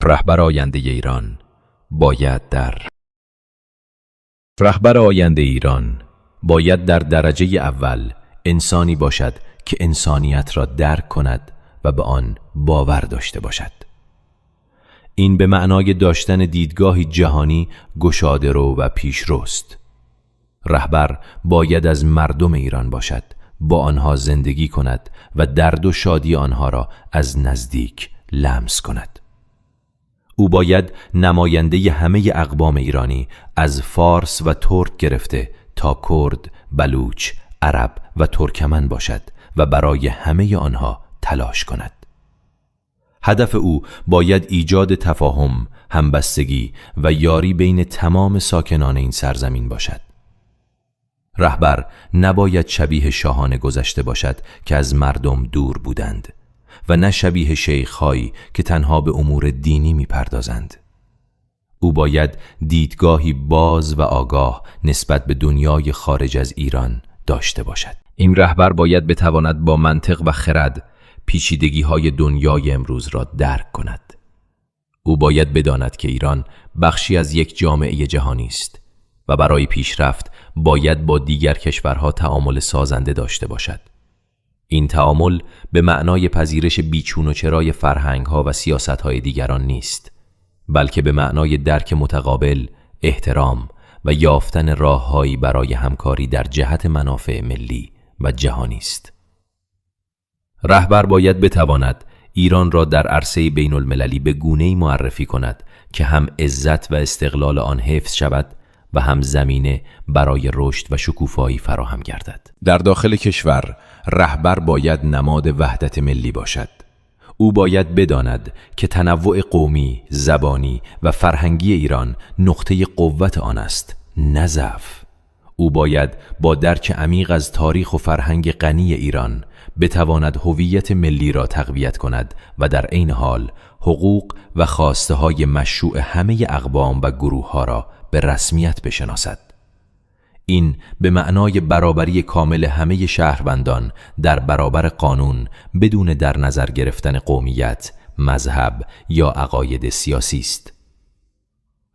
رهبر آینده ایران باید در درجه اول انسانی باشد که انسانیت را درک کند و به آن باور داشته باشد. این به معنای داشتن دیدگاهی جهانی گشاده‌رو و پیشروست. رهبر باید از مردم ایران باشد، با آنها زندگی کند و درد و شادی آنها را از نزدیک لمس کند. او باید نماینده همه اقوام ایرانی از فارس و ترک گرفته تا کرد، بلوچ، عرب و ترکمن باشد و برای همه آنها تلاش کند. هدف او باید ایجاد تفاهم، همبستگی و یاری بین تمام ساکنان این سرزمین باشد. رهبر نباید شبیه شاهان گذشته باشد که از مردم دور بودند و نه شبیه شیخ‌هایی که تنها به امور دینی می‌پردازند. او باید دیدگاهی باز و آگاه نسبت به دنیای خارج از ایران داشته باشد. این رهبر باید بتواند با منطق و خرد پیچیدگی‌های دنیای امروز را درک کند. او باید بداند که ایران بخشی از یک جامعه جهانی است و برای پیشرفت باید با دیگر کشورها تعامل سازنده داشته باشد. این تعامل به معنای پذیرش بیچون و چرای فرهنگ‌ها و سیاست‌های دیگران نیست، بلکه به معنای درک متقابل، احترام و یافتن راه‌هایی برای همکاری در جهت منافع ملی و جهانی است. رهبر باید بتواند ایران را در عرصه بین المللی به گونه‌ای معرفی کند که هم عزت و استقلال آن حفظ شود و هم زمینه برای رشد و شکوفایی فراهم گردد. در داخل کشور رهبر باید نماد وحدت ملی باشد. او باید بداند که تنوع قومی، زبانی و فرهنگی ایران نقطه قوت آن است، نه ضعف. او باید با درک عمیق از تاریخ و فرهنگ غنی ایران بتواند هویت ملی را تقویت کند و در عین حال حقوق و خواسته های مشروع همه اقوام و گروه ها را به رسمیت بشناسد. این به معنای برابری کامل همه شهروندان در برابر قانون بدون در نظر گرفتن قومیت، مذهب یا عقاید سیاسی است.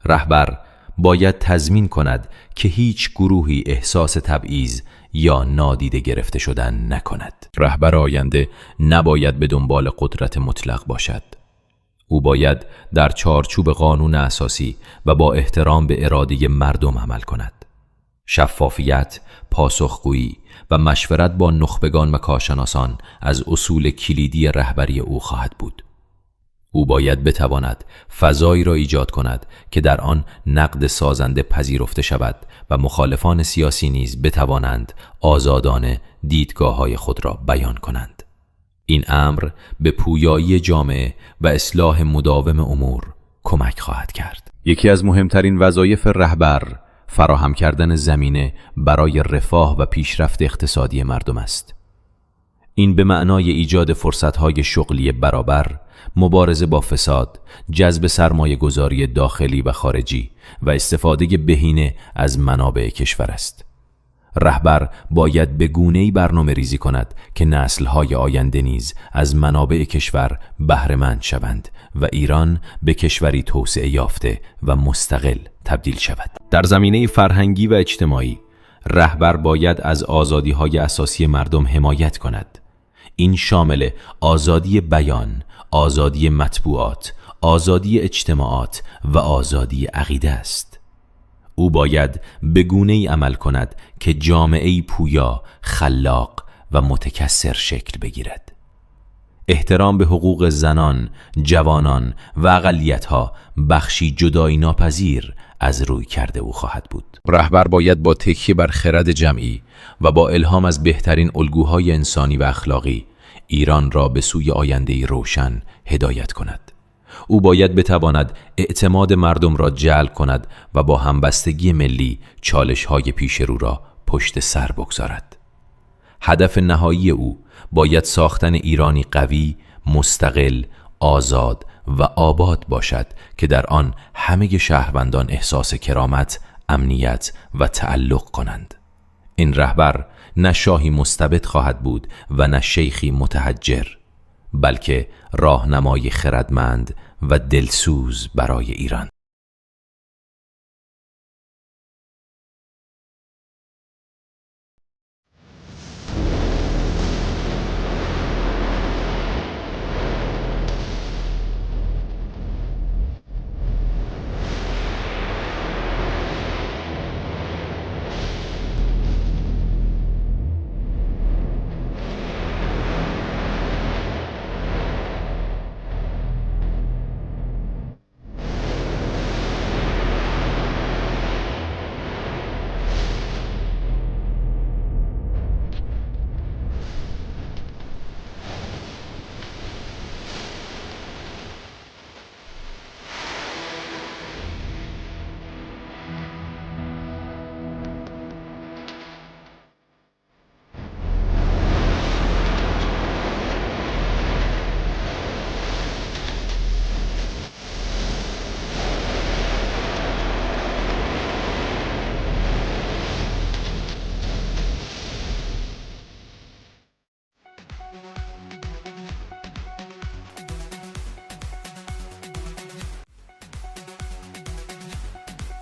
رهبر باید تضمین کند که هیچ گروهی احساس تبعیض یا نادیده گرفته شدن نکند. رهبر آینده نباید به دنبال قدرت مطلق باشد. او باید در چارچوب قانون اساسی و با احترام به اراده مردم عمل کند. شفافیت، پاسخگویی و مشورت با نخبگان و کارشناسان از اصول کلیدی رهبری او خواهد بود. او باید بتواند فضایی را ایجاد کند که در آن نقد سازنده پذیرفته شود و مخالفان سیاسی نیز بتوانند آزادانه دیدگاه‌های خود را بیان کنند. این امر به پویایی جامعه و اصلاح مداوم امور کمک خواهد کرد. یکی از مهمترین وظایف رهبر فراهم کردن زمینه برای رفاه و پیشرفت اقتصادی مردم است. این به معنای ایجاد فرصت‌های شغلی برابر، مبارزه با فساد، جذب سرمایه گذاری داخلی و خارجی و استفاده بهینه از منابع کشور است. رهبر باید به گونه‌ای برنامه ریزی کند که نسل‌های آینده نیز از منابع کشور بهره مند شوند و ایران به کشوری توسعه یافته و مستقل تبدیل شود. در زمینه فرهنگی و اجتماعی، رهبر باید از آزادی‌های اساسی مردم حمایت کند. این شامل آزادی بیان، آزادی مطبوعات، آزادی اجتماعات و آزادی عقیده است. او باید به گونه‌ای عمل کند که جامعه‌ای پویا، خلاق و متکثر شکل بگیرد. احترام به حقوق زنان، جوانان و اقلیت‌ها بخشی جدایی ناپذیر از روی کرده او خواهد بود. رهبر باید با تکیه بر خرد جمعی و با الهام از بهترین الگوهای انسانی و اخلاقی ایران را به سوی آینده‌ای روشن هدایت کند. او باید بتواند اعتماد مردم را جلب کند و با همبستگی ملی چالش‌های پیش رو را پشت سر بگذارد. هدف نهایی او باید ساختن ایرانی قوی، مستقل، آزاد و آباد باشد که در آن همه شهروندان احساس کرامت، امنیت و تعلق کنند. این رهبر نه شاهی مستبد خواهد بود و نه شیخی متحجر، بلکه راهنمای خردمند و دلسوز برای ایران.